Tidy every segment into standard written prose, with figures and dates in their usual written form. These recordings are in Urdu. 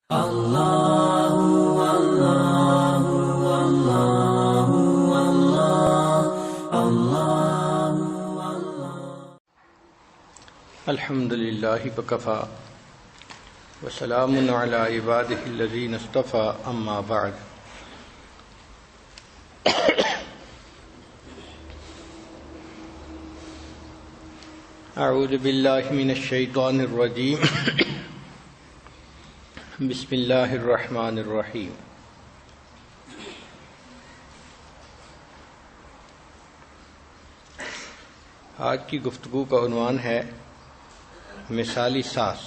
الحمد للہ وکفی وسلام علی عبادہ الذین اصطفی اما بعد اعوذ باللہ من الشیطان الرجیم بسم اللہ الرحمن الرحیم آج کی گفتگو کا عنوان ہے مثالی ساس۔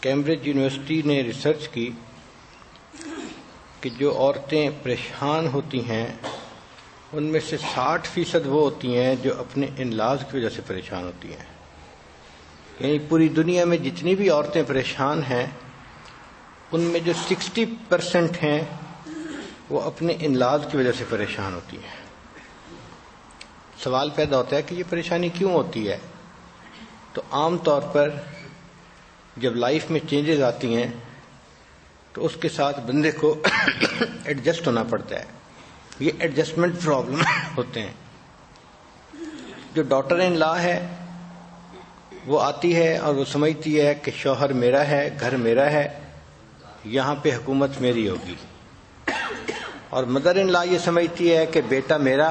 کیمبرج یونیورسٹی نے ریسرچ کی کہ جو عورتیں پریشان ہوتی ہیں ان میں سے 60% وہ ہوتی ہیں جو اپنے ان-لاز کی وجہ سے پریشان ہوتی ہیں۔ یعنی پوری دنیا میں جتنی بھی عورتیں پریشان ہیں ان میں جو 60% ہیں وہ اپنے ان-لاز کی وجہ سے پریشان ہوتی ہیں۔ سوال پیدا ہوتا ہے کہ یہ پریشانی کیوں ہوتی ہے؟ تو عام طور پر جب لائف میں چینجز آتی ہیں تو اس کے ساتھ بندے کو ایڈجسٹ ہونا پڑتا ہے۔ یہ ایڈجسٹمنٹ پرابلم ہوتے ہیں۔ جو ڈاٹر ان لا ہے وہ آتی ہے اور وہ سمجھتی ہے کہ شوہر میرا ہے، گھر میرا ہے، یہاں پہ حکومت میری ہوگی، اور مدر ان لا یہ سمجھتی ہے کہ بیٹا میرا،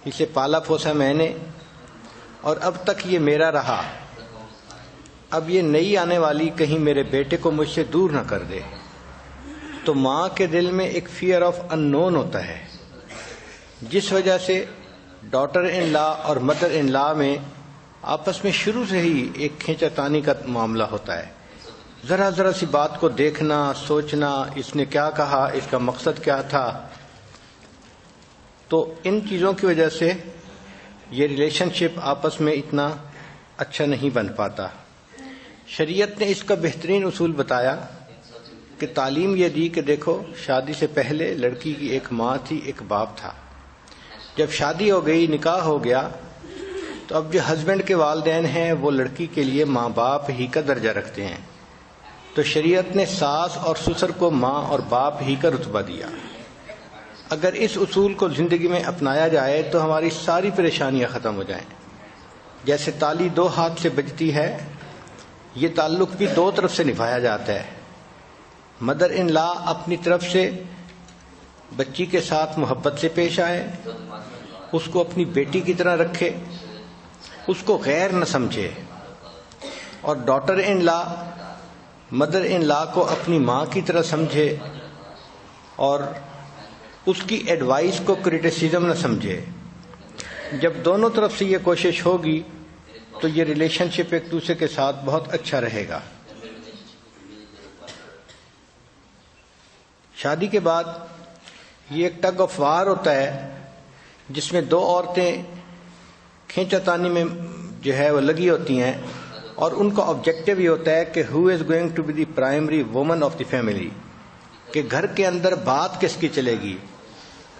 اسے پالا پوسا میں نے اور اب تک یہ میرا رہا، اب یہ نئی آنے والی کہیں میرے بیٹے کو مجھ سے دور نہ کر دے۔ تو ماں کے دل میں ایک فیئر آف ان نون ہوتا ہے، جس وجہ سے ڈاٹر ان لا اور مدر ان لا میں آپس میں شروع سے ہی ایک کھینچا تانی کا معاملہ ہوتا ہے۔ ذرا ذرا سی بات کو دیکھنا، سوچنا، اس نے کیا کہا، اس کا مقصد کیا تھا۔ تو ان چیزوں کی وجہ سے یہ ریلیشن شپ آپس میں اتنا اچھا نہیں بن پاتا۔ شریعت نے اس کا بہترین اصول بتایا کہ تعلیم یہ دی کہ دیکھو، شادی سے پہلے لڑکی کی ایک ماں تھی، ایک باپ تھا۔ جب شادی ہو گئی، نکاح ہو گیا، تو اب جو ہسبینڈ کے والدین ہیں وہ لڑکی کے لیے ماں باپ ہی کا درجہ رکھتے ہیں۔ تو شریعت نے ساس اور سسر کو ماں اور باپ ہی کا رتبہ دیا۔ اگر اس اصول کو زندگی میں اپنایا جائے تو ہماری ساری پریشانیاں ختم ہو جائیں۔ جیسے تالی 2 ہاتھ سے بجتی ہے، یہ تعلق بھی 2 طرف سے نبھایا جاتا ہے۔ مدر ان لا اپنی طرف سے بچی کے ساتھ محبت سے پیش آئے، اس کو اپنی بیٹی کی طرح رکھے، اس کو غیر نہ سمجھے، اور daughter in law mother in لا کو اپنی ماں کی طرح سمجھے اور اس کی ایڈوائس کو کرٹیسزم نہ سمجھے۔ جب دونوں طرف سے یہ کوشش ہوگی تو یہ ریلیشن شپ ایک دوسرے کے ساتھ بہت اچھا رہے گا۔ شادی کے بعد یہ ایک ٹگ آف وار ہوتا ہے جس میں 2 عورتیں کھینچا تانی میں جو ہے وہ لگی ہوتی ہیں، اور ان کا آبجیکٹو یہ ہوتا ہے کہ who is going to be the primary woman of the family, کہ گھر کے اندر بات کس کی چلے گی۔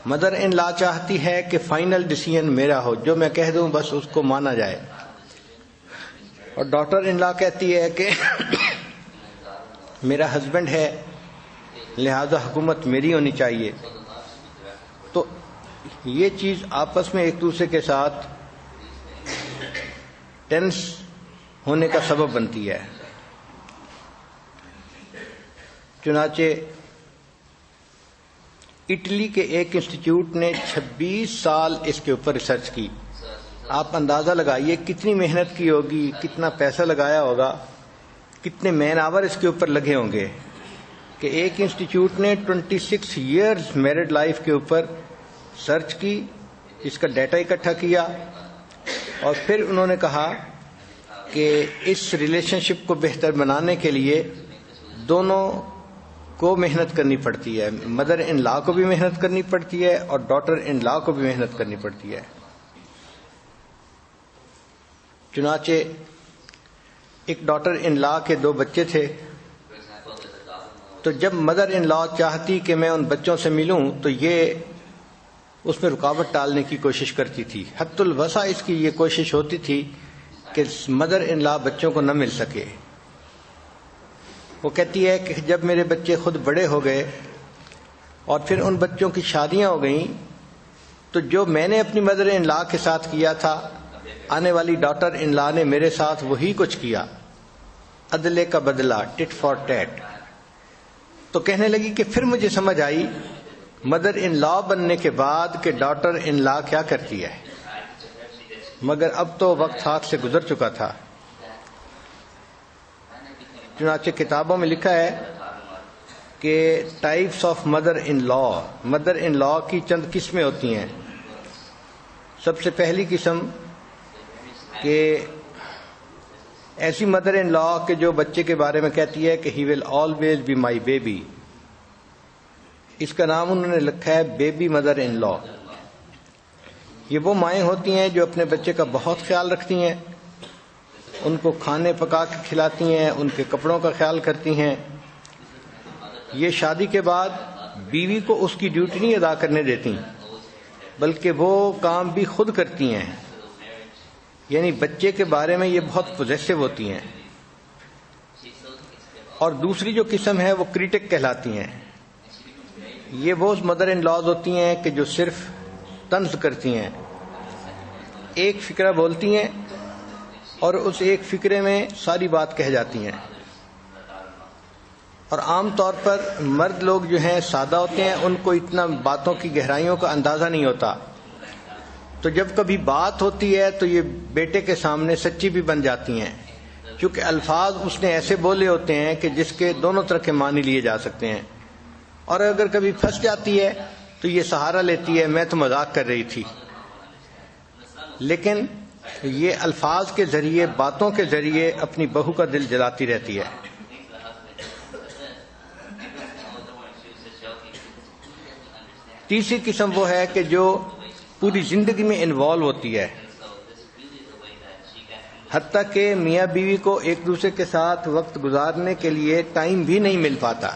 مدر ان لا چاہتی ہے کہ فائنل ڈیسیژن میرا ہو، جو میں کہہ دوں بس اس کو مانا جائے، اور ڈاٹر ان لا کہتی ہے کہ میرا ہسبینڈ ہے لہذا حکومت میری ہونی چاہیے۔ تو یہ چیز آپس میں ایک دوسرے کے ساتھ ٹینس ہونے کا سبب بنتی ہے۔ چنانچہ اٹلی کے ایک انسٹیٹیوٹ نے 26 سال اس کے اوپر ریسرچ کی۔ آپ اندازہ لگائیے کتنی محنت کی ہوگی، کتنا پیسہ لگایا ہوگا، کتنے مین آور اس کے اوپر لگے ہوں گے، کہ ایک انسٹیٹیوٹ نے 26 ایئرز میرڈ لائف کے اوپر سرچ کی، اس کا ڈیٹا اکٹھا کیا، اور پھر انہوں نے کہا کہ اس ریلیشن شپ کو بہتر بنانے کے لیے دونوں کو محنت کرنی پڑتی ہے، مدر ان لا کو بھی محنت کرنی پڑتی ہے اور ڈاٹر ان لا کو بھی محنت کرنی پڑتی ہے۔ چنانچہ ایک ڈاٹر ان لا کے 2 بچے تھے، تو جب مدر ان لا چاہتی کہ میں ان بچوں سے ملوں تو یہ اس میں رکاوٹ ڈالنے کی کوشش کرتی تھی۔ حد الوسع اس کی یہ کوشش ہوتی تھی کہ مدر ان لا بچوں کو نہ مل سکے. وہ کہتی ہے کہ جب میرے بچے خود بڑے ہو گئے اور پھر ان بچوں کی شادیاں ہو گئیں تو جو میں نے اپنی مدر ان لا کے ساتھ کیا تھا آنے والی ڈاٹر ان لا نے میرے ساتھ وہی کچھ کیا. عدلے کا بدلہ، ٹٹ فار ٹیٹ. تو کہنے لگی کہ پھر مجھے سمجھ آئی مدر ان لا بننے کے بعد کہ ڈاٹر ان لا کیا کرتی ہے، مگر اب تو وقت ہاتھ سے گزر چکا تھا. چنانچہ کتابوں میں لکھا ہے کہ ٹائپس آف مدر ان لا کی چند قسمیں ہوتی ہیں. سب سے پہلی قسم کہ ایسی مدر ان لا کہ جو بچے کے بارے میں کہتی ہے کہ he will always be my baby. اس کا نام انہوں نے لکھا ہے بیبی مدر ان لا. یہ وہ مائیں ہوتی ہیں جو اپنے بچے کا بہت خیال رکھتی ہیں، ان کو کھانے پکا کے کھلاتی ہیں، ان کے کپڑوں کا خیال کرتی ہیں. یہ شادی کے بعد بیوی کو اس کی ڈیوٹی نہیں ادا کرنے دیتی بلکہ وہ کام بھی خود کرتی ہیں. یعنی بچے کے بارے میں یہ بہت پوزیسو ہوتی ہیں. اور دوسری جو قسم ہے وہ کریٹک کہلاتی ہیں. یہ وہ مدر ان لاز ہوتی ہیں کہ جو صرف طنز کرتی ہیں، ایک فقرہ بولتی ہیں اور اس ایک فقرے میں ساری بات کہہ جاتی ہیں. اور عام طور پر مرد لوگ جو ہیں سادہ ہوتے ہیں، ان کو اتنا باتوں کی گہرائیوں کا اندازہ نہیں ہوتا. تو جب کبھی بات ہوتی ہے تو یہ بیٹے کے سامنے سچی بھی بن جاتی ہیں، کیونکہ الفاظ اس نے ایسے بولے ہوتے ہیں کہ جس کے دونوں طرح کے معنی لیے جا سکتے ہیں. اور اگر کبھی پھنس جاتی ہے تو یہ سہارا لیتی ہے میں تو مذاق کر رہی تھی. لیکن یہ الفاظ کے ذریعے، باتوں کے ذریعے اپنی بہو کا دل جلاتی رہتی ہے. تیسری قسم وہ ہے کہ جو پوری زندگی میں انوالو ہوتی ہے، حتیٰ کہ میاں بیوی کو ایک دوسرے کے ساتھ وقت گزارنے کے لیے ٹائم بھی نہیں مل پاتا.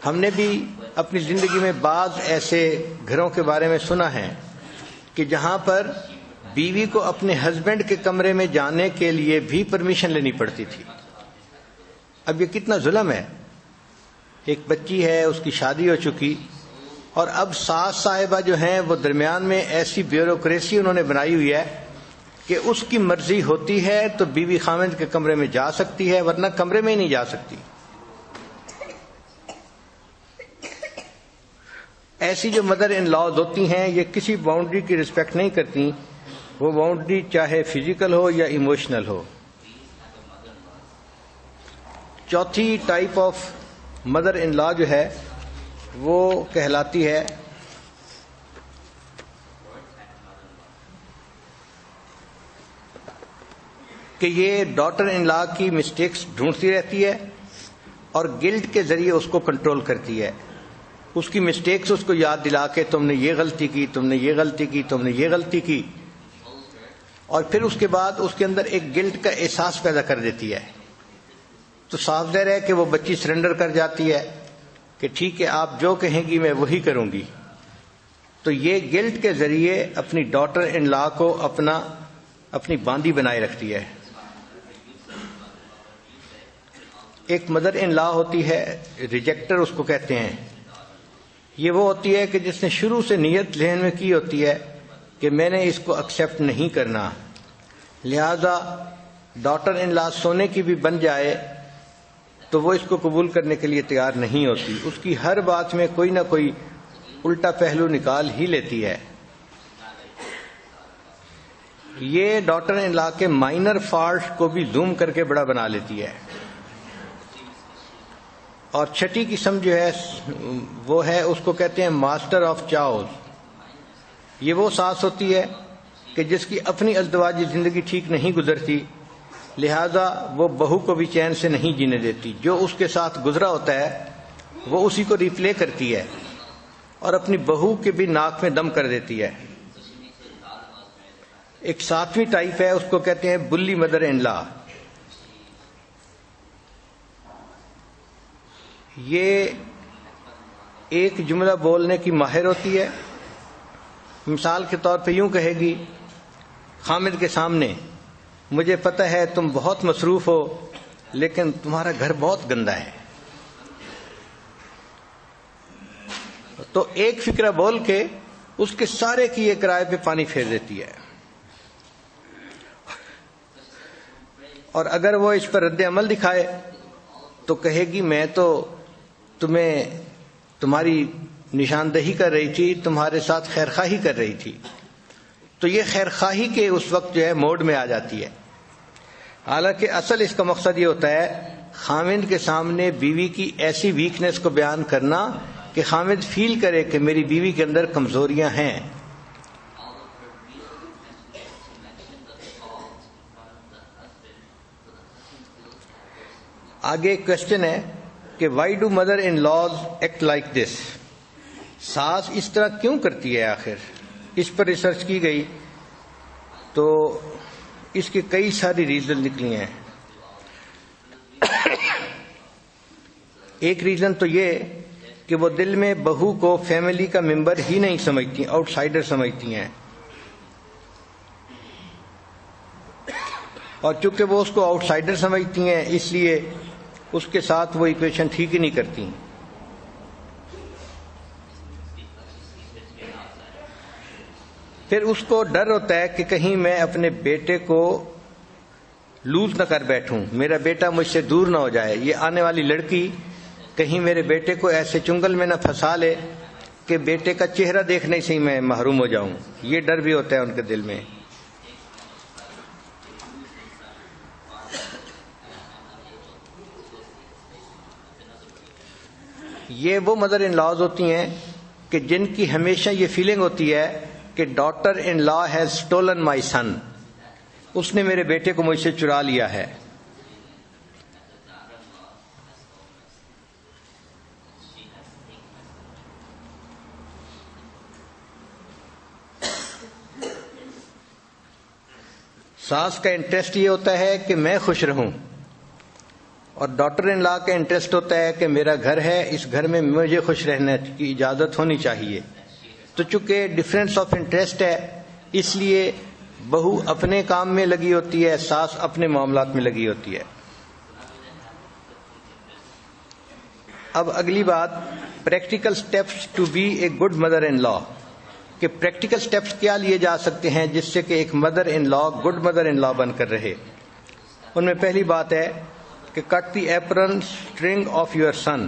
ہم نے بھی اپنی زندگی میں بعض ایسے گھروں کے بارے میں سنا ہے کہ جہاں پر بیوی کو اپنے ہسبینڈ کے کمرے میں جانے کے لیے بھی پرمیشن لینی پڑتی تھی. اب یہ کتنا ظلم ہے. ایک بچی ہے، اس کی شادی ہو چکی، اور اب ساس صاحبہ جو ہیں وہ درمیان میں ایسی بیوروکریسی انہوں نے بنائی ہوئی ہے کہ اس کی مرضی ہوتی ہے تو بیوی خاوند کے کمرے میں جا سکتی ہے، ورنہ کمرے میں ہی نہیں جا سکتی. ایسی جو مدر ان لاز ہوتی ہیں یہ کسی باؤنڈری کی رسپیکٹ نہیں کرتی، وہ باؤنڈری چاہے فزیکل ہو یا ایموشنل ہو. چوتھی ٹائپ آف مدر ان لا جو ہے وہ کہلاتی ہے کہ یہ ڈاٹر ان لا کی مسٹیکس ڈھونڈتی رہتی ہے اور گلٹ کے ذریعے اس کو کنٹرول کرتی ہے. اس کی مسٹیکس اس کو یاد دلا کے تم نے یہ غلطی کی، تم نے یہ غلطی کی، تم نے یہ غلطی کی، اور پھر اس کے بعد اس کے اندر ایک گلٹ کا احساس پیدا کر دیتی ہے. تو صاف ظاہر ہے کہ وہ بچی سرنڈر کر جاتی ہے کہ ٹھیک ہے آپ جو کہیں گی میں وہی کروں گی. تو یہ گلٹ کے ذریعے اپنی ڈاٹر ان لا کو اپنی باندی بنائے رکھتی ہے. ایک مدر ان لا ہوتی ہے ریجیکٹر اس کو کہتے ہیں. یہ وہ ہوتی ہے کہ جس نے شروع سے نیت ذہن میں کی ہوتی ہے کہ میں نے اس کو ایکسیپٹ نہیں کرنا، لہذا ڈاٹر ان لا سونے کی بھی بن جائے تو وہ اس کو قبول کرنے کے لیے تیار نہیں ہوتی. اس کی ہر بات میں کوئی نہ کوئی الٹا پہلو نکال ہی لیتی ہے. یہ ڈاٹر ان لا کے مائنر فالٹ کو بھی زوم کر کے بڑا بنا لیتی ہے. اور چھٹی قسم جو ہے وہ ہے، اس کو کہتے ہیں ماسٹر آف چاؤز. یہ وہ ساس ہوتی ہے کہ جس کی اپنی ازدواجی زندگی ٹھیک نہیں گزرتی، لہذا وہ بہو کو بھی چین سے نہیں جینے دیتی. جو اس کے ساتھ گزرا ہوتا ہے وہ اسی کو ریپلے کرتی ہے اور اپنی بہو کے بھی ناک میں دم کر دیتی ہے. ایک ساتویں ٹائپ ہے، اس کو کہتے ہیں بلی مدر ان لا. یہ ایک جملہ بولنے کی ماہر ہوتی ہے. مثال کے طور پہ یوں کہے گی خامد کے سامنے مجھے پتہ ہے تم بہت مصروف ہو لیکن تمہارا گھر بہت گندا ہے. تو ایک فکرہ بول کے اس کے سارے کیے کرائے پہ پانی پھیر دیتی ہے. اور اگر وہ اس پر رد عمل دکھائے تو کہے گی میں تو تمہیں تمہاری نشاندہی کر رہی تھی, تمہارے ساتھ خیرخواہی کر رہی تھی. تو یہ خیرخواہی کے اس وقت جو ہے موڈ میں آ جاتی ہے. حالانکہ اصل اس کا مقصد یہ ہوتا ہے خاوند کے سامنے بیوی کی ایسی ویکنس کو بیان کرنا کہ خاوند فیل کرے کہ میری بیوی کے اندر کمزوریاں ہیں. آگے ایک کوشچن ہے کہ why do mother in laws act like this. ساس اس طرح کیوں کرتی ہے آخر؟ اس پر ریسرچ کی گئی تو اس کی کئی ساری ریزن نکلی ہیں. ایک ریزن تو یہ کہ وہ دل میں بہو کو فیملی کا ممبر ہی نہیں سمجھتی, آؤٹ سائڈر سمجھتی ہیں, اور چونکہ وہ اس کو آؤٹ سائڈر سمجھتی ہیں اس لیے اس کے ساتھ وہ ایکویشن ٹھیک ہی نہیں کرتی. پھر اس کو ڈر ہوتا ہے کہ کہیں میں اپنے بیٹے کو لوز نہ کر بیٹھوں, میرا بیٹا مجھ سے دور نہ ہو جائے, یہ آنے والی لڑکی کہیں میرے بیٹے کو ایسے چنگل میں نہ پھنسا لے کہ بیٹے کا چہرہ دیکھنے سے ہی میں محروم ہو جاؤں. یہ ڈر بھی ہوتا ہے ان کے دل میں. یہ وہ مدر ان لاز ہوتی ہیں کہ جن کی ہمیشہ یہ فیلنگ ہوتی ہے کہ daughter in law has stolen my son, اس نے میرے بیٹے کو مجھ سے چرا لیا ہے. ساس کا انٹرسٹ یہ ہوتا ہے کہ میں خوش رہوں, اور ڈاٹر ان لا کا انٹرسٹ ہوتا ہے کہ میرا گھر ہے, اس گھر میں مجھے خوش رہنے کی اجازت ہونی چاہیے. تو چونکہ ڈفرینس آف انٹرسٹ ہے اس لیے بہو اپنے کام میں لگی ہوتی ہے, ساس اپنے معاملات میں لگی ہوتی ہے. اب اگلی بات, practical steps to be a good mother in law, کہ پریکٹیکل سٹیپس کیا لیے جا سکتے ہیں جس سے کہ ایک mother in law good mother in لا بن کر رہے. ان میں پہلی بات ہے کہ کٹ دی ایپرن اسٹرنگ آف یور سن,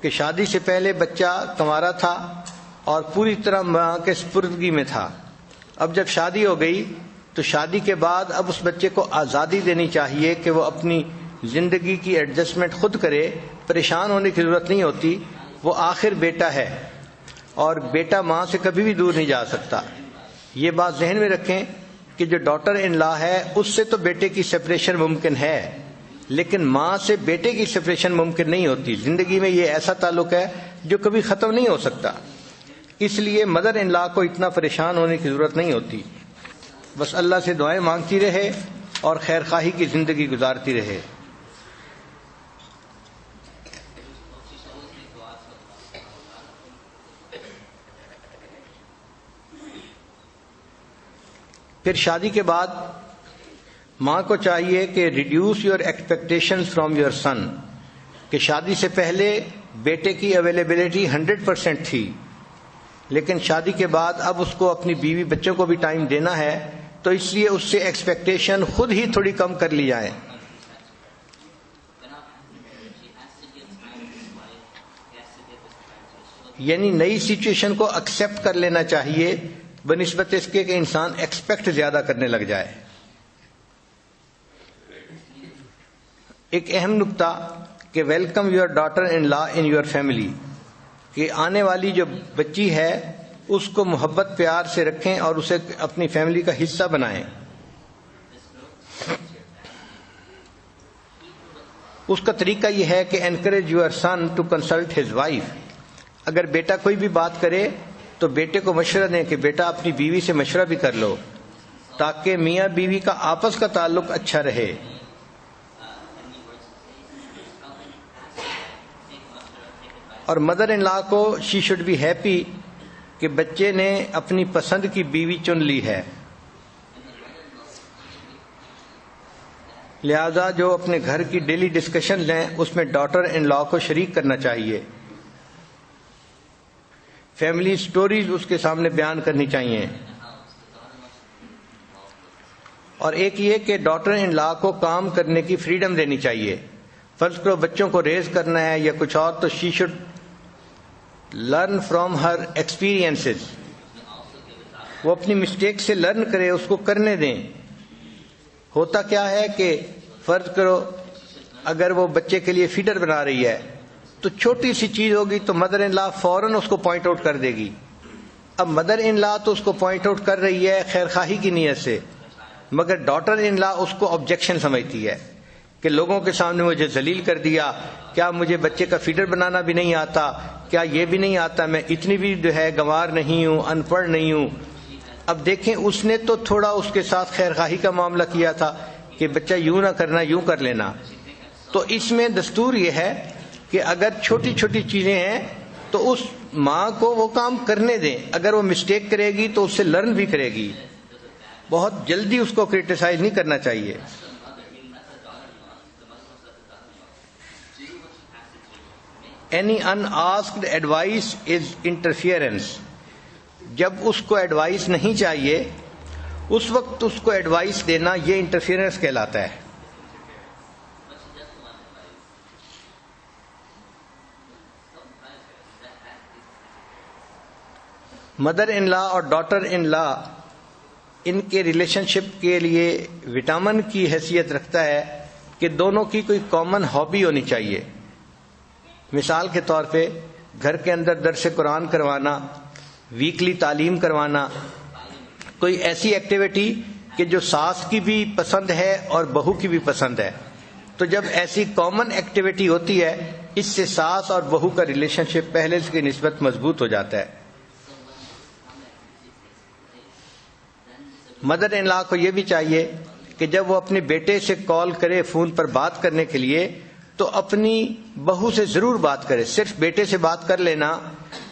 کہ شادی سے پہلے بچہ کنوارا تھا اور پوری طرح ماں کے سپردگی میں تھا. اب جب شادی ہو گئی تو شادی کے بعد اب اس بچے کو آزادی دینی چاہیے کہ وہ اپنی زندگی کی ایڈجسٹمنٹ خود کرے, پریشان ہونے کی ضرورت نہیں ہوتی. وہ آخر بیٹا ہے اور بیٹا ماں سے کبھی بھی دور نہیں جا سکتا. یہ بات ذہن میں رکھیں کہ جو ڈاٹر ان لا ہے اس سے تو بیٹے کی سپریشن ممکن ہے, لیکن ماں سے بیٹے کی سپریشن ممکن نہیں ہوتی. زندگی میں یہ ایسا تعلق ہے جو کبھی ختم نہیں ہو سکتا. اس لیے مدر ان لا کو اتنا پریشان ہونے کی ضرورت نہیں ہوتی, بس اللہ سے دعائیں مانگتی رہے اور خیر خواہی کی زندگی گزارتی رہے. پھر شادی کے بعد ماں کو چاہیے کہ reduce your expectations from your son, کہ شادی سے پہلے بیٹے کی اویلیبلٹی 100% تھی, لیکن شادی کے بعد اب اس کو اپنی بیوی بچوں کو بھی ٹائم دینا ہے, تو اس لیے اس سے ایکسپیکٹیشن خود ہی تھوڑی کم کر لی جائیں. یعنی نئی سچویشن کو ایکسپٹ کر لینا چاہیے بنسبت اس کے کہ انسان ایکسپیکٹ زیادہ کرنے لگ جائے. ایک اہم نکتہ کہ welcome your daughter in law in your family, کہ آنے والی جو بچی ہے اس کو محبت پیار سے رکھیں اور اسے اپنی فیملی کا حصہ بنائیں. اس کا طریقہ یہ ہے کہ encourage your son to consult his wife. اگر بیٹا کوئی بھی بات کرے تو بیٹے کو مشورہ دیں کہ بیٹا اپنی بیوی سے مشورہ بھی کر لو, تاکہ میاں بیوی کا آپس کا تعلق اچھا رہے. اور مدر ان لا کو شی شوڈ بی ہیپی کہ بچے نے اپنی پسند کی بیوی چن لی ہے. لہذا جو اپنے گھر کی ڈیلی ڈسکشن ہیں اس میں ڈاٹر ان لا کو شریک کرنا چاہیے. فیملی سٹوریز اس کے سامنے بیان کرنی چاہیے. اور ایک یہ کہ ڈاٹر ان لا کو کام کرنے کی فریڈم دینی چاہیے. فرض کرو بچوں کو ریز کرنا ہے یا کچھ اور، تو she should learn from her experiences. وہ اپنی مسٹیک سے لرن کرے، اس کو کرنے دیں. ہوتا کیا ہے کہ فرض کرو اگر وہ بچے کے لیے فیڈر بنا رہی ہے تو چھوٹی سی چیز ہوگی تو مدر ان لا فوراً اس کو پوائنٹ آؤٹ کر دے گی. اب مدر ان لا تو اس کو پوائنٹ آؤٹ کر رہی ہے خیر خواہی کی نیت سے، مگر ڈاٹر ان لا اس کو آبجیکشن سمجھتی ہے کہ لوگوں کے سامنے مجھے ذلیل کر دیا، کیا مجھے بچے کا فیڈر بنانا بھی نہیں آتا، کیا یہ بھی نہیں آتا، میں اتنی بھی جو ہے گنوار نہیں ہوں، ان پڑھ نہیں ہوں. اب دیکھیں اس نے تو تھوڑا اس کے ساتھ خیر خواہی کا معاملہ کیا تھا کہ بچہ یوں نہ کرنا یوں کر لینا. تو اس میں دستور یہ ہے کہ اگر چھوٹی چھوٹی چیزیں ہیں تو اس ماں کو وہ کام کرنے دیں. اگر وہ مسٹیک کرے گی تو اس سے لرن بھی کرے گی. بہت جلدی اس کو کرٹیسائز نہیں کرنا چاہیے. Any unasked advice is interference. جب اس کو ایڈوائس نہیں چاہیے اس وقت اس کو ایڈوائس دینا یہ انٹرفیئرنس کہلاتا ہے. مدر ان لا اور ڈاٹر ان لا ان کے ریلیشن شپ کے لیے وٹامن کی حیثیت رکھتا ہے کہ دونوں کی کوئی کامن ہابی ہونی چاہیے. مثال کے طور پہ گھر کے اندر درس قرآن کروانا، ویکلی تعلیم کروانا، کوئی ایسی ایکٹیویٹی کہ جو ساس کی بھی پسند ہے اور بہو کی بھی پسند ہے. تو جب ایسی کامن ایکٹیویٹی ہوتی ہے اس سے ساس اور بہو کا ریلیشن شپ پہلے کی نسبت مضبوط ہو جاتا ہے. مدر ان لا کو یہ بھی چاہیے کہ جب وہ اپنے بیٹے سے کال کرے فون پر بات کرنے کے لیے تو اپنی بہو سے ضرور بات کرے. صرف بیٹے سے بات کر لینا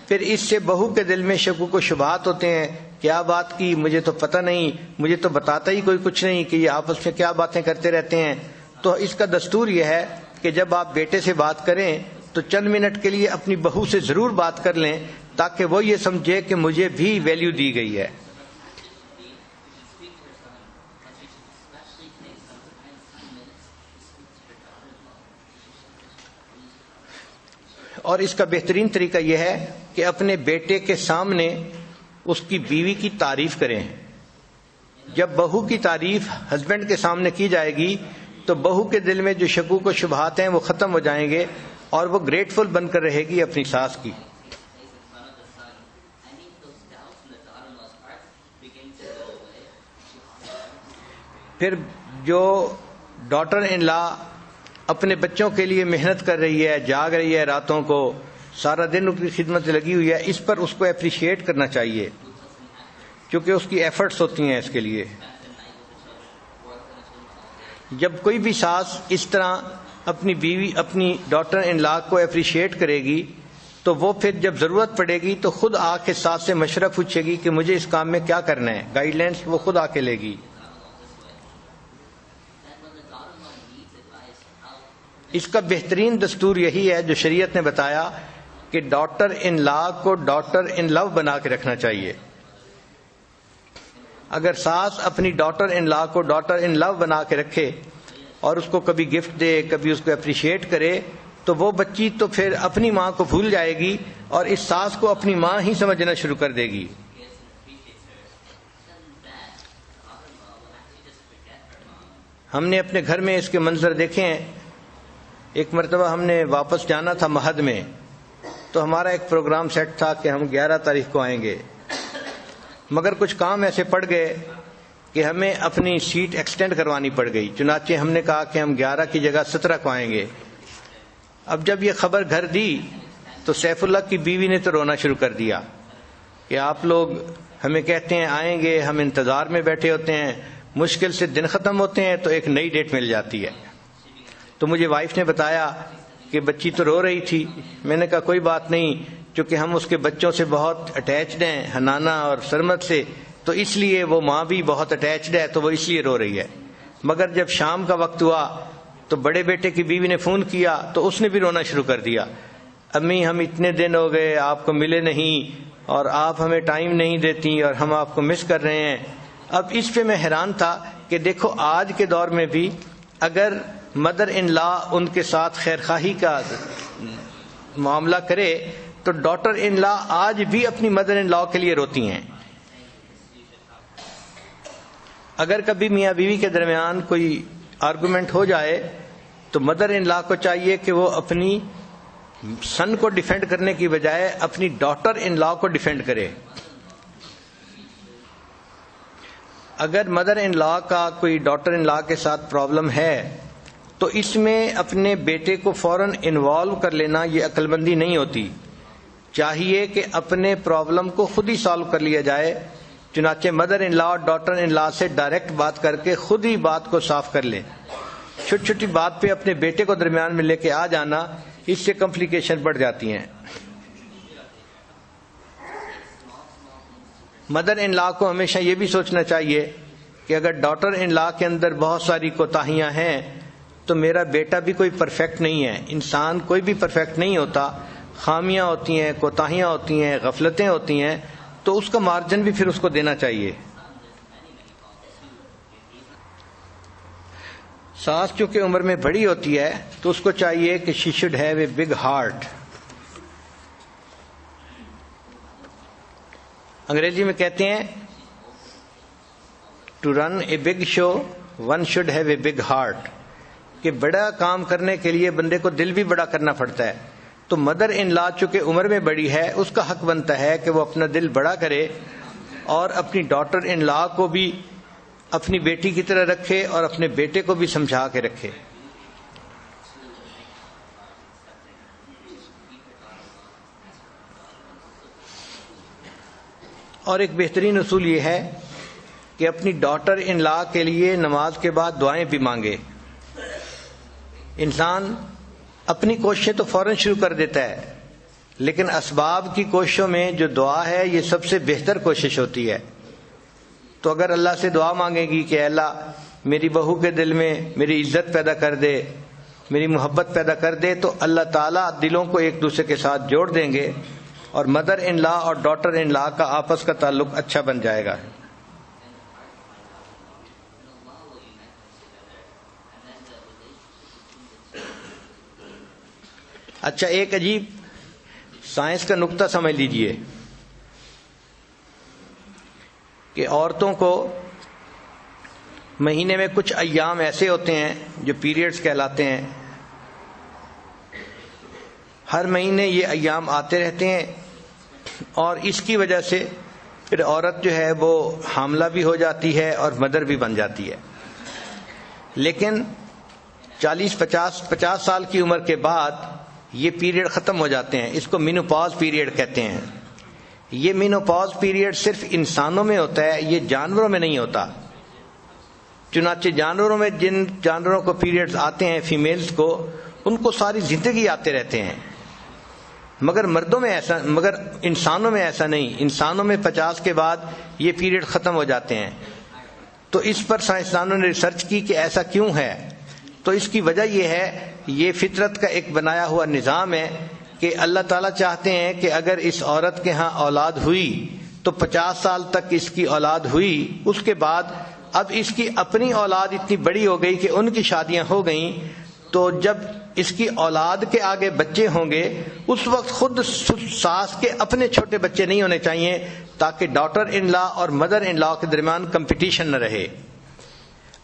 پھر اس سے بہو کے دل میں شکوک و شبہات ہوتے ہیں، کیا بات کی مجھے تو پتہ نہیں، مجھے تو بتاتا ہی کوئی کچھ نہیں کہ یہ آپس میں کیا باتیں کرتے رہتے ہیں. تو اس کا دستور یہ ہے کہ جب آپ بیٹے سے بات کریں تو چند منٹ کے لیے اپنی بہو سے ضرور بات کر لیں تاکہ وہ یہ سمجھے کہ مجھے بھی ویلیو دی گئی ہے. اور اس کا بہترین طریقہ یہ ہے کہ اپنے بیٹے کے سامنے اس کی بیوی کی تعریف کریں. جب بہو کی تعریف ہسبینڈ کے سامنے کی جائے گی تو بہو کے دل میں جو شکوک و شبہات ہیں وہ ختم ہو جائیں گے اور وہ گریٹفل بن کر رہے گی اپنی ساس کی. پھر جو ڈاٹر ان لا اپنے بچوں کے لیے محنت کر رہی ہے، جاگ رہی ہے راتوں کو، سارا دن ان کی خدمت لگی ہوئی ہے، اس پر اس کو اپریشیٹ کرنا چاہیے کیونکہ اس کی ایفرٹس ہوتی ہیں اس کے لیے. جب کوئی بھی ساس اس طرح اپنی بیوی اپنی ڈاٹر ان لا کو اپریشیٹ کرے گی تو وہ پھر جب ضرورت پڑے گی تو خود آ کے ساس سے مشورہ پوچھے گی کہ مجھے اس کام میں کیا کرنا ہے. گائیڈ لائنس وہ خود آ کے لے گی. اس کا بہترین دستور یہی ہے جو شریعت نے بتایا کہ ڈاٹر ان لا کو ڈاٹر ان لو بنا کے رکھنا چاہیے. اگر ساس اپنی ڈاٹر ان لا کو ڈاٹر ان لو بنا کے رکھے اور اس کو کبھی گفٹ دے، کبھی اس کو اپریشیٹ کرے تو وہ بچی تو پھر اپنی ماں کو بھول جائے گی اور اس ساس کو اپنی ماں ہی سمجھنا شروع کر دے گی. ہم نے اپنے گھر میں اس کے منظر دیکھے ہیں. ایک مرتبہ ہم نے واپس جانا تھا مہد میں تو ہمارا ایک پروگرام سیٹ تھا کہ ہم 11 تاریخ کو آئیں گے، مگر کچھ کام ایسے پڑ گئے کہ ہمیں اپنی سیٹ ایکسٹینڈ کروانی پڑ گئی. چنانچہ ہم نے کہا کہ ہم 11 کی جگہ 17 کو آئیں گے. اب جب یہ خبر گھر دی تو سیف اللہ کی بیوی نے تو رونا شروع کر دیا کہ آپ لوگ ہمیں کہتے ہیں آئیں گے، ہم انتظار میں بیٹھے ہوتے ہیں، مشکل سے دن ختم ہوتے ہیں تو ایک نئی ڈیٹ مل جاتی ہے. تو مجھے وائف نے بتایا کہ بچی تو رو رہی تھی. میں نے کہا کوئی بات نہیں، چونکہ ہم اس کے بچوں سے بہت اٹیچڈ ہیں، حنانہ اور سرمد سے، تو اس لیے وہ ماں بھی بہت اٹیچڈ ہے تو وہ اس لیے رو رہی ہے. مگر جب شام کا وقت ہوا تو بڑے بیٹے کی بیوی نے فون کیا تو اس نے بھی رونا شروع کر دیا، امی ہم اتنے دن ہو گئے آپ کو ملے نہیں اور آپ ہمیں ٹائم نہیں دیتی اور ہم آپ کو مس کر رہے ہیں۔ اب اس پہ میں حیران تھا کہ دیکھو آج کے دور میں بھی اگر مدر ان لا ان کے ساتھ خیرخواہی کا معاملہ کرے تو ڈاٹر ان لا آج بھی اپنی مدر ان لا کے لیے روتی ہیں۔ اگر کبھی میاں بیوی کے درمیان کوئی آرگومنٹ ہو جائے تو مدر ان لا کو چاہیے کہ وہ اپنی سن کو ڈیفینڈ کرنے کی بجائے اپنی ڈاٹر ان لا کو ڈیفینڈ کرے۔ اگر مدر ان لا کا کوئی ڈاٹر ان لا کے ساتھ پرابلم ہے تو اس میں اپنے بیٹے کو فوراً انوالو کر لینا یہ عقل مندی نہیں ہوتی، چاہیے کہ اپنے پرابلم کو خود ہی سالو کر لیا جائے۔ چنانچہ مدر ان لا اور ڈاٹر ان لا سے ڈائریکٹ بات کر کے خود ہی بات کو صاف کر لیں۔ چھوٹی چھوٹی بات پہ اپنے بیٹے کو درمیان میں لے کے آ جانا، اس سے کمپلیکیشن بڑھ جاتی ہیں۔ مدر ان لا کو ہمیشہ یہ بھی سوچنا چاہیے کہ اگر ڈاٹر ان لا کے اندر بہت ساری کوتاہیاں ہیں تو میرا بیٹا بھی کوئی پرفیکٹ نہیں ہے، انسان کوئی بھی پرفیکٹ نہیں ہوتا، خامیاں ہوتی ہیں، کوتاہیاں ہوتی ہیں، غفلتیں ہوتی ہیں، تو اس کا مارجن بھی پھر اس کو دینا چاہیے۔ ساس چونکہ عمر میں بڑی ہوتی ہے تو اس کو چاہیے کہ she should have a big heart. انگریزی میں کہتے ہیں to run a big show one should have a big heart, کہ بڑا کام کرنے کے لیے بندے کو دل بھی بڑا کرنا پڑتا ہے۔ تو مدر ان لا چونکہ عمر میں بڑی ہے اس کا حق بنتا ہے کہ وہ اپنا دل بڑا کرے اور اپنی ڈاٹر ان لا کو بھی اپنی بیٹی کی طرح رکھے اور اپنے بیٹے کو بھی سمجھا کے رکھے۔ اور ایک بہترین اصول یہ ہے کہ اپنی ڈاٹر ان لا کے لیے نماز کے بعد دعائیں بھی مانگے۔ انسان اپنی کوششیں تو فوراً شروع کر دیتا ہے، لیکن اسباب کی کوششوں میں جو دعا ہے یہ سب سے بہتر کوشش ہوتی ہے۔ تو اگر اللہ سے دعا مانگے گی کہ اے اللہ میری بہو کے دل میں میری عزت پیدا کر دے، میری محبت پیدا کر دے، تو اللہ تعالیٰ دلوں کو ایک دوسرے کے ساتھ جوڑ دیں گے اور مدر ان لا اور ڈاٹر ان لا کا آپس کا تعلق اچھا بن جائے گا۔ اچھا، ایک عجیب سائنس کا نقطہ سمجھ لیجئے کہ عورتوں کو مہینے میں کچھ ایام ایسے ہوتے ہیں جو پیریڈز کہلاتے ہیں۔ ہر مہینے یہ ایام آتے رہتے ہیں اور اس کی وجہ سے پھر عورت جو ہے وہ حاملہ بھی ہو جاتی ہے اور مدر بھی بن جاتی ہے۔ لیکن 50 سال کی عمر کے بعد یہ پیریڈ ختم ہو جاتے ہیں، اس کو مینوپاز پیریڈ کہتے ہیں۔ یہ مینوپاز پیریڈ صرف انسانوں میں ہوتا ہے، یہ جانوروں میں نہیں ہوتا۔ چنانچہ جانوروں میں جن جانوروں کو پیریڈز آتے ہیں فیمیلز کو، ان کو ساری زندگی آتے رہتے ہیں، مگر انسانوں میں ایسا نہیں۔ انسانوں میں 50 کے بعد یہ پیریڈ ختم ہو جاتے ہیں۔ تو اس پر سائنسدانوں نے ریسرچ کی کہ ایسا کیوں ہے، تو اس کی وجہ یہ ہے، یہ فطرت کا ایک بنایا ہوا نظام ہے کہ اللہ تعالیٰ چاہتے ہیں کہ اگر اس عورت کے ہاں اولاد ہوئی تو 50 سال تک اس کی اولاد ہوئی، اس کے بعد اب اس کی اپنی اولاد اتنی بڑی ہو گئی کہ ان کی شادیاں ہو گئیں، تو جب اس کی اولاد کے آگے بچے ہوں گے اس وقت خود ساس کے اپنے چھوٹے بچے نہیں ہونے چاہیے، تاکہ ڈاٹر ان لا اور مدر ان لا کے درمیان کمپٹیشن نہ رہے۔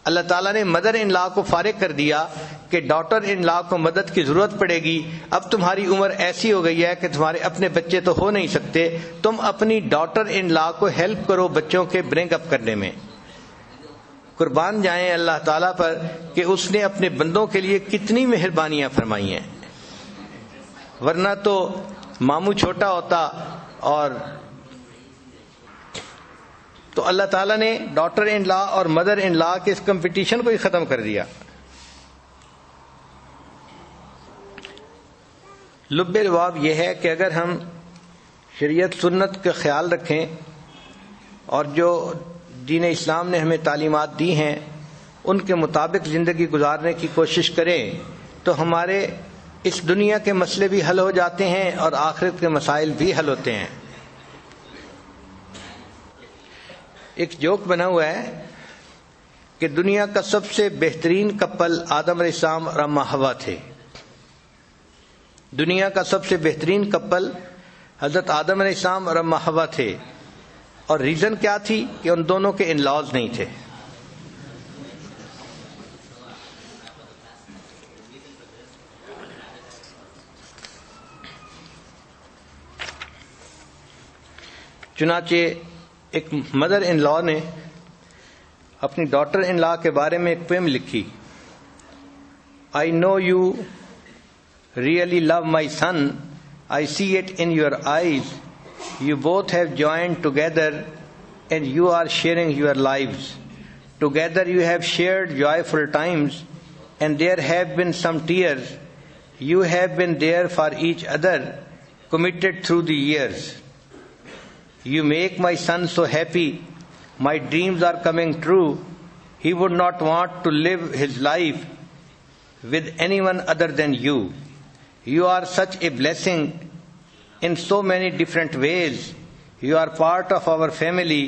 اللہ تعالیٰ نے مدر ان لا کو فارغ کر دیا کہ ڈاٹر ان لا کو مدد کی ضرورت پڑے گی، اب تمہاری عمر ایسی ہو گئی ہے کہ تمہارے اپنے بچے تو ہو نہیں سکتے، تم اپنی ڈاٹر ان لا کو ہیلپ کرو بچوں کے برنگ اپ کرنے میں۔ قربان جائیں اللہ تعالیٰ پر کہ اس نے اپنے بندوں کے لیے کتنی مہربانیاں فرمائی ہیں، ورنہ تو ماموں چھوٹا ہوتا اور تو اللہ تعالیٰ نے ڈاٹر ان لا اور مدر ان لا کے اس کمپٹیشن کو ہی ختم کر دیا۔ لب لباب یہ ہے کہ اگر ہم شریعت سنت کا خیال رکھیں اور جو دین اسلام نے ہمیں تعلیمات دی ہیں ان کے مطابق زندگی گزارنے کی کوشش کریں تو ہمارے اس دنیا کے مسئلے بھی حل ہو جاتے ہیں اور آخرت کے مسائل بھی حل ہوتے ہیں۔ ایک جوک بنا ہوا ہے کہ دنیا کا سب سے بہترین کپل آدم علیہ السلام اور اماں حوا تھے۔ دنیا کا سب سے بہترین کپل حضرت آدم علیہ السلام اور اماں حوا تھے، اور ریزن کیا تھی کہ ان دونوں کے ان لاز نہیں تھے۔ چنانچہ ایک مدر ان لا نے اپنی ڈاٹر ان لا کے بارے میں ایک پویم لکھی، I know you really love my son, I see it in your eyes, you both have joined together and you are sharing your lives. Together you have shared joyful times and there have been some tears. You have been there for each other, committed through the years. You make my son so happy, my dreams are coming true. He would not want to live his life with anyone other than you. You are such a blessing in so many different ways. You are part of our family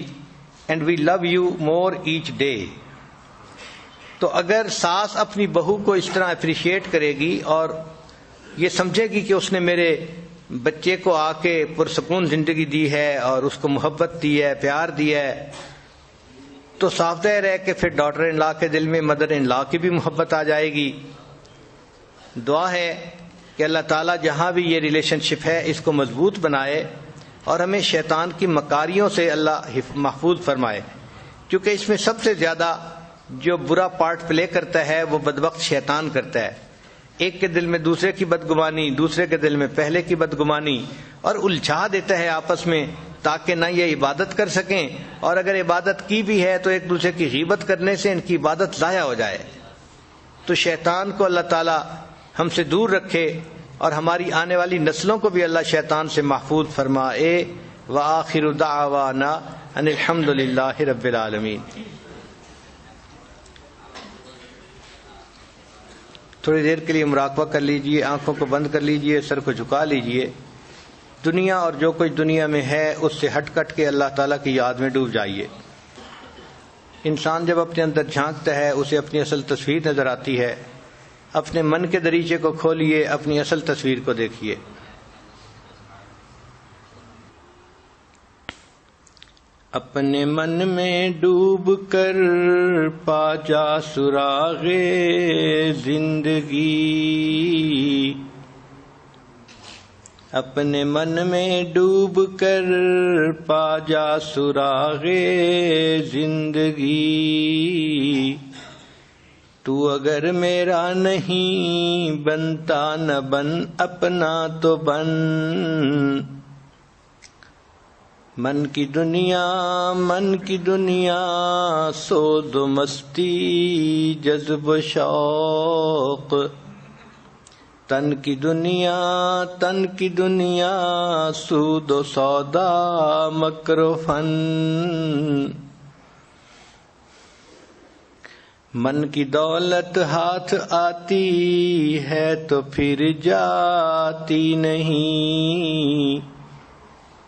and we love you more each day. تو اگر ساس اپنی بہو کو اس طرح اپریشیٹ کرے گی اور یہ سمجھے گی کہ اس نے میرے بچے کو آ کے پرسکون زندگی دی ہے اور اس کو محبت دی ہے، پیار دیا ہے، تو صاف ظاہر ہے کہ پھر ڈاٹر ان لا کے دل میں مدر ان لا کی بھی محبت آ جائے گی۔ دعا ہے کہ اللہ تعالیٰ جہاں بھی یہ ریلیشن شپ ہے اس کو مضبوط بنائے اور ہمیں شیطان کی مکاریوں سے اللہ محفوظ فرمائے، کیونکہ اس میں سب سے زیادہ جو برا پارٹ پلے کرتا ہے وہ بدبخت شیطان کرتا ہے۔ ایک کے دل میں دوسرے کی بدگمانی، دوسرے کے دل میں پہلے کی بدگمانی، اور الجھا دیتا ہے آپس میں تاکہ نہ یہ عبادت کر سکیں، اور اگر عبادت کی بھی ہے تو ایک دوسرے کی غیبت کرنے سے ان کی عبادت ضائع ہو جائے۔ تو شیطان کو اللہ تعالی ہم سے دور رکھے اور ہماری آنے والی نسلوں کو بھی اللہ شیطان سے محفوظ فرمائے۔ وآخر دعوانا ان الحمد للہ رب العالمین۔ تھوڑی دیر کے لیے مراقبہ کر لیجئے، آنکھوں کو بند کر لیجئے، سر کو جھکا لیجئے، دنیا اور جو کچھ دنیا میں ہے اس سے ہٹ کٹ کے اللہ تعالیٰ کی یاد میں ڈوب جائیے۔ انسان جب اپنے اندر جھانکتا ہے اسے اپنی اصل تصویر نظر آتی ہے۔ اپنے من کے دریچے کو کھولیے، اپنی اصل تصویر کو دیکھیے۔ اپنے من میں ڈوب کر پا جا سراغ زندگی، اپنے من میں ڈوب کر پا جا سراغ زندگی، تو اگر میرا نہیں بنتا نہ بن، اپنا تو بن۔ من کی دنیا سود و مستی جذب و شوق، تن کی دنیا سود و سودا مکر و فن۔ من کی دولت ہاتھ آتی ہے تو پھر جاتی نہیں،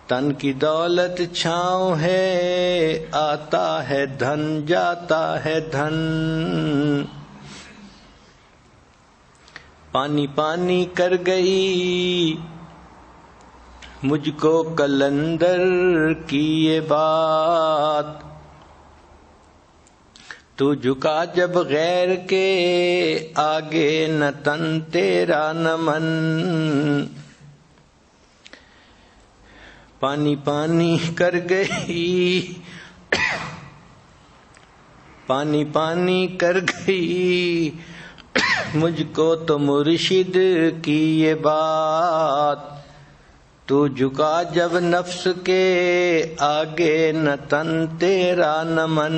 تن کی دولت چھاؤں ہے، آتا ہے دھن جاتا ہے دھن۔ پانی پانی کر گئی مجھ کو قلندر کی یہ بات، تو جھکا جب غیر کے آگے نہ تن تیرا نہ من۔ پانی پانی کر گئی، پانی پانی کر گئی مجھ کو تو مرشد کی یہ بات، تو جھکا جب نفس کے آگے نہ تن تیرا نہ من۔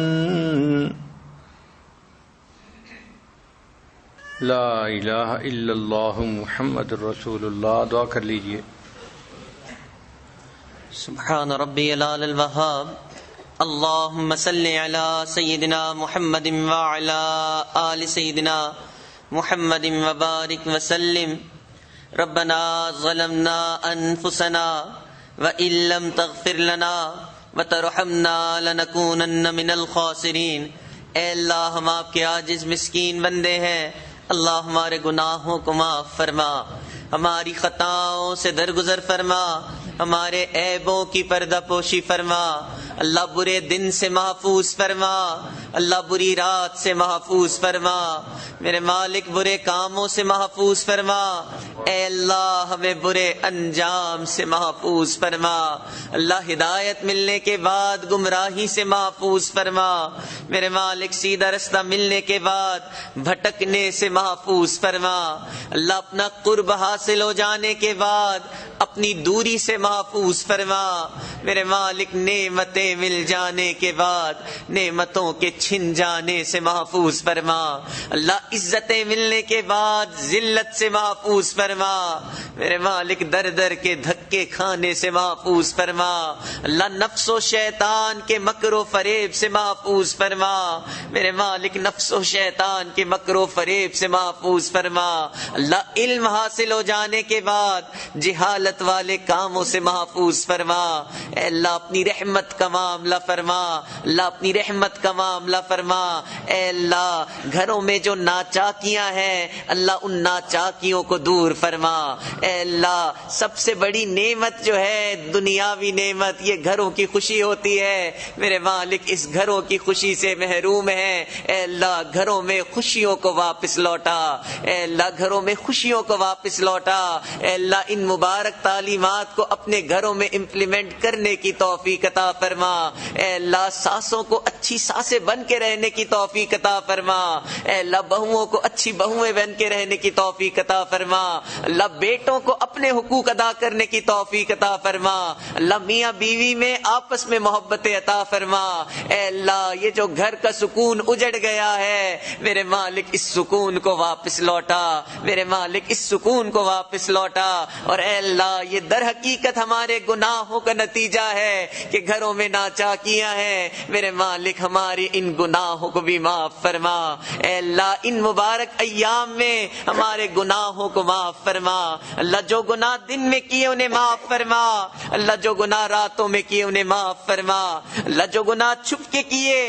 لا الہ الا اللہ محمد رسول اللہ۔ دعا کر لیجئے۔ سبحان ربی العلی الوہاب اللهم صل على سيدنا محمد وعلى آل سيدنا محمد وبارك وسلم. ربنا ظلمنا أنفسنا وإن لم تغفر لنا وترحمنا لنكونن من الخاسرین. اے اللہ ہم آپ کے عاجز مسکین بندے ہیں، اللہ ہمارے گناہوں کو معاف فرما، ہماری خطاؤں سے درگزر فرما، ہمارے عیبوں کی پردہ پوشی فرما. اللہ برے دن سے محفوظ فرما، اللہ بری رات سے محفوظ فرما، میرے مالک برے کاموں سے محفوظ فرما. اے اللہ ہمیں برے انجام سے محفوظ فرما. اللہ ہدایت ملنے کے بعد گمراہی سے محفوظ فرما، میرے مالک سیدھا رستہ ملنے کے بعد بھٹکنے سے محفوظ فرما. اللہ اپنا قرب حاصل ہو جانے کے بعد اپنی دوری سے محفوظ فرما، میرے مالک نعمتیں مل جانے کے بعد نعمتوں کے چھن جانے سے محفوظ فرما. اللہ عزتیں ملنے کے بعد ذلت سے محفوظ فرما، میرے مالک در در کے دھکے کھانے سے محفوظ فرما. اللہ نفس و شیطان کے مکر و فریب سے محفوظ فرما، میرے مالک نفس و شیطان کے مکر و فریب سے محفوظ فرما. اللہ علم حاصل ہو جانے کے بعد جہالت والے کاموں سے محفوظ فرما. اے اللہ اپنی رحمت کا معاملہ فرما، اللہ اپنی رحمت کا معاملہ فرما. اے اللہ گھروں میں جو ناچاکیاں ہیں اللہ ان ناچاکیوں کو دور فرما. اے اللہ سب سے بڑی نعمت جو ہے دنیاوی نعمت یہ گھروں کی خوشی ہوتی ہے، میرے مالک اس گھروں کی خوشی سے محروم ہیں. اے اللہ گھروں میں خوشیوں کو واپس لوٹا، اے اللہ گھروں میں خوشیوں کو واپس لوٹا. اے اللہ ان مبارک تعلیمات کو اپنے گھروں میں امپلیمنٹ کرنے کی توفیق عطا فرما. اے اللہ ساسوں کو اچھی ساسیں بن کے رہنے کی توفیق عطا فرما. اے اللہ بہوؤں کو اچھی بہویں بن کے رہنے کی توفیق عطا فرما. اللہ بیٹوں کو اپنے حقوق ادا کرنے کی توفیق عطا فرما. اللہ میاں بیوی میں آپس میں محبت عطا فرما. اے اللہ یہ جو گھر کا سکون اجڑ گیا ہے میرے مالک اس سکون کو واپس لوٹا، میرے مالک اس سکون کو واپس لوٹا. اور اے اللہ یہ در حقیقت ہمارے گناہوں کا نتیجہ ہے کہ گھروں میں ناچاکیاں ہیں، میرے مالک ہماری ان گناہوں کو بھی معاف فرما. اے اللہ ان مبارک ایام میں ہمارے گناہوں کو معاف فرما. اللہ جو گناہ دن میں کیے انہیں معاف فرما، اللہ جو گناہ راتوں میں کیے انہیں معاف فرما. اللہ جو گناہ چھپ کے کیے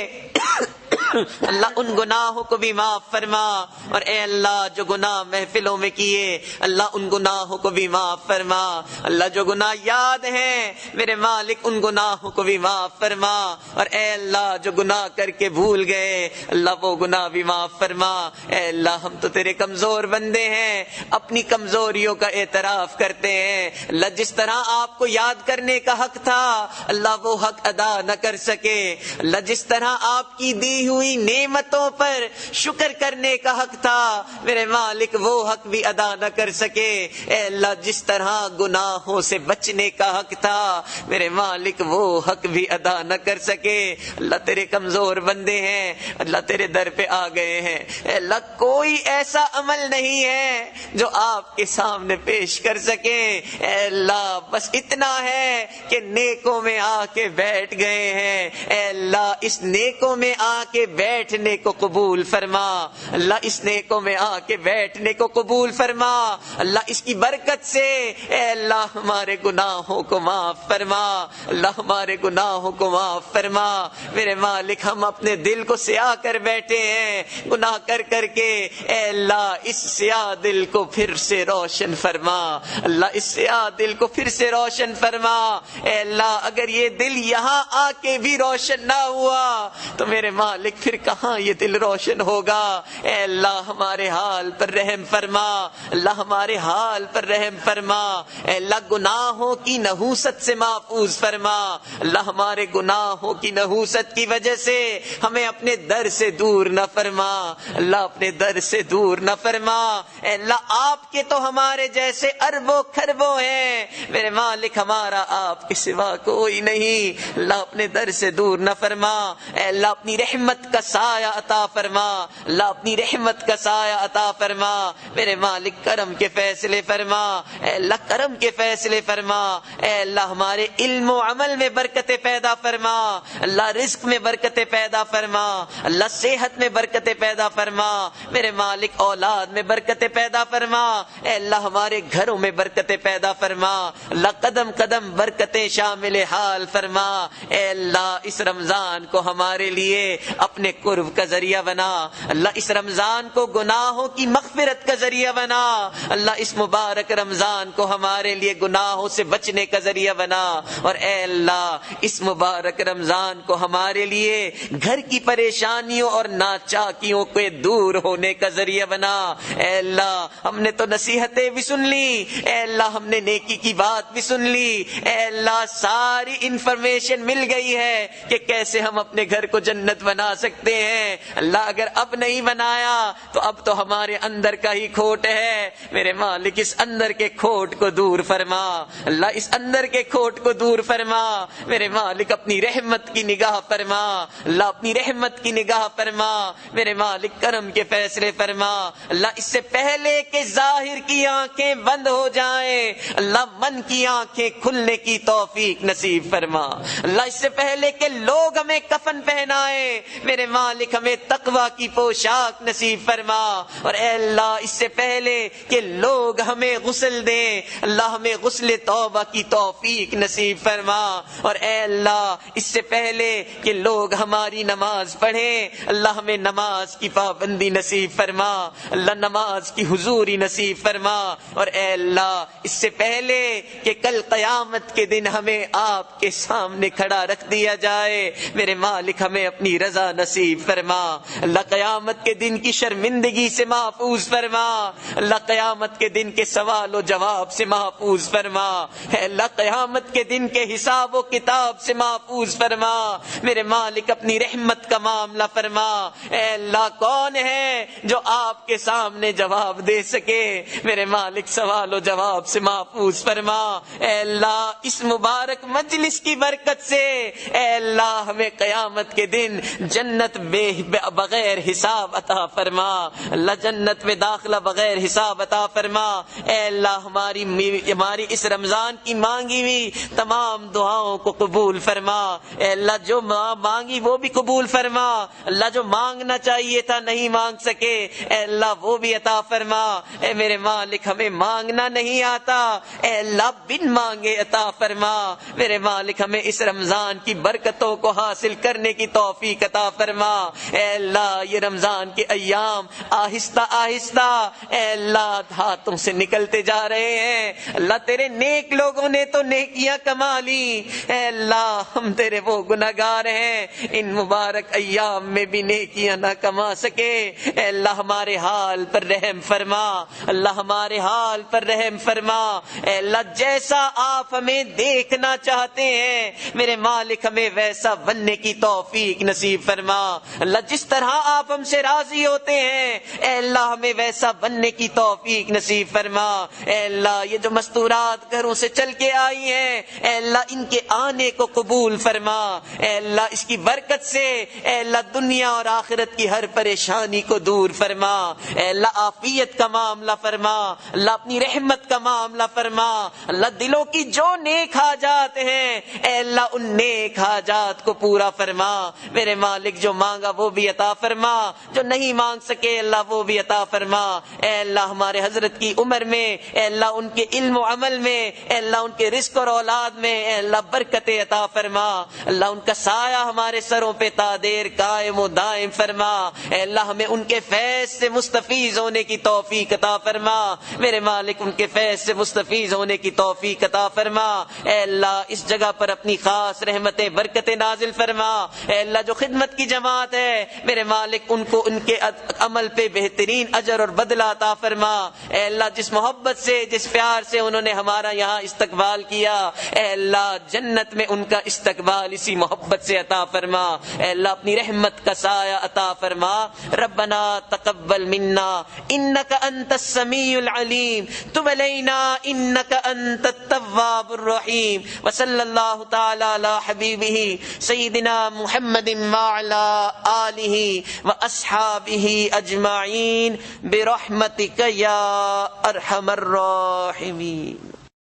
اللہ ان گناہوں کو بھی معاف فرما. اور اے اللہ جو گناہ محفلوں میں کیے اللہ ان گناہوں کو بھی معاف فرما. اللہ جو گناہ یاد ہیں میرے مالک ان گناہوں کو بھی معاف فرما. اور اے اللہ جو گناہ کر کے بھول گئے اللہ وہ گناہ بھی معاف فرما. اے اللہ ہم تو تیرے کمزور بندے ہیں، اپنی کمزوریوں کا اعتراف کرتے ہیں. اللہ جس طرح آپ کو یاد کرنے کا حق تھا اللہ وہ حق ادا نہ کر سکے. اللہ جس طرح آپ کی دی ہوئی نعمتوں پر شکر کرنے کا حق تھا میرے مالک وہ حق بھی ادا نہ کر سکے. اے اللہ جس طرح گناہوں سے بچنے کا حق تھا میرے مالک وہ حق بھی ادا نہ کر سکے. اللہ تیرے کمزور بندے ہیں، اللہ تیرے در پہ آ گئے ہیں. اے اللہ کوئی ایسا عمل نہیں ہے جو آپ کے سامنے پیش کر سکے. اے اللہ بس اتنا ہے کہ نیکوں میں آ کے بیٹھ گئے ہیں. اے اللہ اس نیکوں میں آ کے بیٹھنے کو قبول فرما. اللہ اس نیکوں میں آ کے بیٹھنے کو قبول فرما. اللہ اس کی برکت سے اے اللہ ہمارے گناہوں کو معاف فرما. اللہ ہمارے گناہوں کو معاف فرما. میرے مالک ہم اپنے دل کو سیاہ کر بیٹھے ہیں گناہ کر کر کے. اے اللہ اس سیاہ دل کو پھر سے روشن فرما. اللہ اس سیاہ دل کو پھر سے روشن فرما. اے اللہ اگر یہ دل یہاں آ کے بھی روشن نہ ہوا تو میرے مالک پھر کہاں یہ دل روشن ہوگا. اے اللہ ہمارے حال پر رحم فرما. اللہ ہمارے حال پر رحم فرما. اے اللہ گناہوں کی نحوست سے محفوظ فرما. اللہ ہمارے گناہوں کی نحوست کی وجہ سے ہمیں اپنے در سے دور نہ فرما. اللہ اپنے در سے دور نہ فرما. اے اللہ آپ کے تو ہمارے جیسے اربوں خربوں ہیں میرے مالک، ہمارا آپ کے سوا کوئی نہیں. اللہ اپنے در سے دور نہ فرما. اے اللہ اپنی رحمت رحمت کا سایہ عطا فرما، اللہ اپنی رحمت کا سایہ عطا فرما، میرے مالک کرم کے فیصلے فرما، اے اللہ کرم کے فیصلے فرما، اے اللہ ہمارے علم و عمل میں برکتیں پیدا فرما، اللہ رزق میں برکتیں پیدا فرما، اللہ صحت میں برکتیں پیدا فرما، میرے مالک اولاد میں برکتیں پیدا فرما، اے اللہ ہمارے گھروں میں برکتیں پیدا فرما، اللہ قدم قدم برکتیں شامل حال فرما، اے اللہ اس رمضان کو ہمارے لیے اپنے قرب کا ذریعہ بنا، اللہ اس رمضان کو گناہوں کی مغفرت کا ذریعہ بنا، اللہ اس مبارک رمضان کو ہمارے لیے گناہوں سے بچنے کا ذریعہ بنا، اور اے اللہ اس مبارک رمضان کو ہمارے لیے گھر کی پریشانیوں اور ناچاکیوں کے دور ہونے کا ذریعہ بنا، اے اللہ ہم نے تو نصیحتیں بھی سن لی، اے اللہ ہم نے نیکی کی بات بھی سن لی، اے اللہ ساری انفارمیشن مل گئی ہے کہ کیسے ہم اپنے گھر کو جنت بنا سکتے ہیں، اللہ اگر اب نہیں بنایا تو اب تو ہمارے اندر کا ہی کھوٹ ہے، میرے مالک اس اندر کے کھوٹ کو دور فرما، اللہ اس اندر کے کھوٹ کو دور فرما، میرے مالک اپنی رحمت کی نگاہ فرما، اللہ اپنی رحمت کی نگاہ فرما، میرے مالک کرم کے فیصلے فرما، اللہ اس سے پہلے کہ ظاہر کی آنکھیں بند ہو جائیں، اللہ من کی آنکھیں کھلنے کی توفیق نصیب فرما، اللہ اس سے پہلے کہ لوگ ہمیں کفن پہنائیں، میرے مالک ہمیں تقوی کی پوشاک نصیب فرما، اور اے اللہ اس سے پہلے کہ لوگ ہمیں غسل دیں، اللہ ہمیں غسل توبہ کی توفیق نصیب فرما، اور اے اللہ اس سے پہلے کہ لوگ ہماری نماز پڑھیں، اللہ ہمیں نماز کی پابندی نصیب فرما، اللہ نماز کی حضوری نصیب فرما، اور اے اللہ اس سے پہلے کہ کل قیامت کے دن ہمیں آپ کے سامنے کھڑا رکھ دیا جائے، میرے مالک ہمیں اپنی رضا نصیب فرما، اللہ قیامت کے دن کی شرمندگی سے محفوظ فرما، اللہ قیامت کے دن کے سوال و جواب سے محفوظ فرما، اے اللہ قیامت کے دن کے حساب و کتاب سے محفوظ فرما، میرے مالک اپنی رحمت کا معاملہ فرما، اے اللہ کون ہے جو آپ کے سامنے جواب دے سکے، میرے مالک سوال و جواب سے محفوظ فرما، اے اللہ اس مبارک مجلس کی برکت سے اے اللہ ہمیں قیامت کے دن جنت بغیر حساب عطا فرما، اللہ جنت میں داخلہ بغیر حساب عطا فرما، اے اللہ ہماری اس رمضان کی مانگی ہوئی تمام دعاؤں کو قبول فرما، اے اللہ جو مانگی وہ بھی قبول فرما، اللہ جو مانگنا چاہیے تھا نہیں مانگ سکے اے اللہ وہ بھی عطا فرما، اے میرے مالک ہمیں مانگنا نہیں آتا اے اللہ بن مانگے عطا فرما، میرے مالک ہمیں اس رمضان کی برکتوں کو حاصل کرنے کی توفیق عطا فرما، اے اللہ یہ رمضان کے ایام آہستہ آہستہ اے اللہ ہاتھوں سے نکلتے جا رہے ہیں، اللہ تیرے نیک لوگوں نے تو نیکیاں کما لی، اے اللہ ہم تیرے وہ گناہگار ہیں ان مبارک ایام میں بھی نیکیاں نہ کما سکے، اے اللہ ہمارے حال پر رحم فرما، اللہ ہمارے حال پر رحم فرما، اے اللہ جیسا آپ ہمیں دیکھنا چاہتے ہیں میرے مالک ہمیں ویسا بننے کی توفیق نصیب فرما، اللہ جس طرح آپ ہم سے راضی ہوتے ہیں اے اللہ ہمیں ویسا بننے کی توفیق نصیب فرما، اے اللہ یہ جو مستورات گھروں سے چل کے آئی ہیں اے اللہ ان کے آنے کو قبول فرما، اے اللہ اس کی برکت سے اے اللہ دنیا اور آخرت کی ہر پریشانی کو دور فرما، اے اللہ عافیت کا معاملہ فرما، اللہ اپنی رحمت کا معاملہ فرما، اللہ دلوں کی جو نیک حاجات ہیں اے اللہ ان نیک حاجات کو پورا فرما، میرے مالک جو مانگا وہ بھی عطا فرما، جو نہیں مانگ سکے اللہ وہ بھی عطا فرما، اے اللہ ہمارے حضرت کی عمر میں اے اللہ ان کے علم و عمل میں اے اللہ ان کے رزق اور اولاد میں اے اللہ برکت عطا فرما، اللہ ان کا سایہ ہمارے سروں پہ تا دیر قائم و دائم فرما، اے اللہ ہمیں ان کے فیض سے مستفیض ہونے کی توفیق عطا فرما، میرے مالک ان کے فیض سے مستفیض ہونے کی توفیق عطا فرما، اے اللہ اس جگہ پر اپنی خاص رحمتیں برکتیں نازل فرما، اے اللہ جو خدمت کی جماعت ہے میرے مالک ان کو ان کے عمل پہ بہترین اجر اور بدلہ عطا فرما، اے اللہ جس محبت سے جس پیار سے انہوں نے ہمارا یہاں استقبال کیا اے اللہ جنت میں ان کا استقبال اسی محبت سے عطا فرما، اے اللہ اپنی رحمت کا سایہ عطا فرما، ربنا تقبل منا انك انت السميع العليم تب علينا انك انت التواب الرحيم وصلى الله تعالى على حبيبه سيدنا محمد وعلى وعلى آله وأصحابه أجمعين برحمتك يا أرحم الراحمين.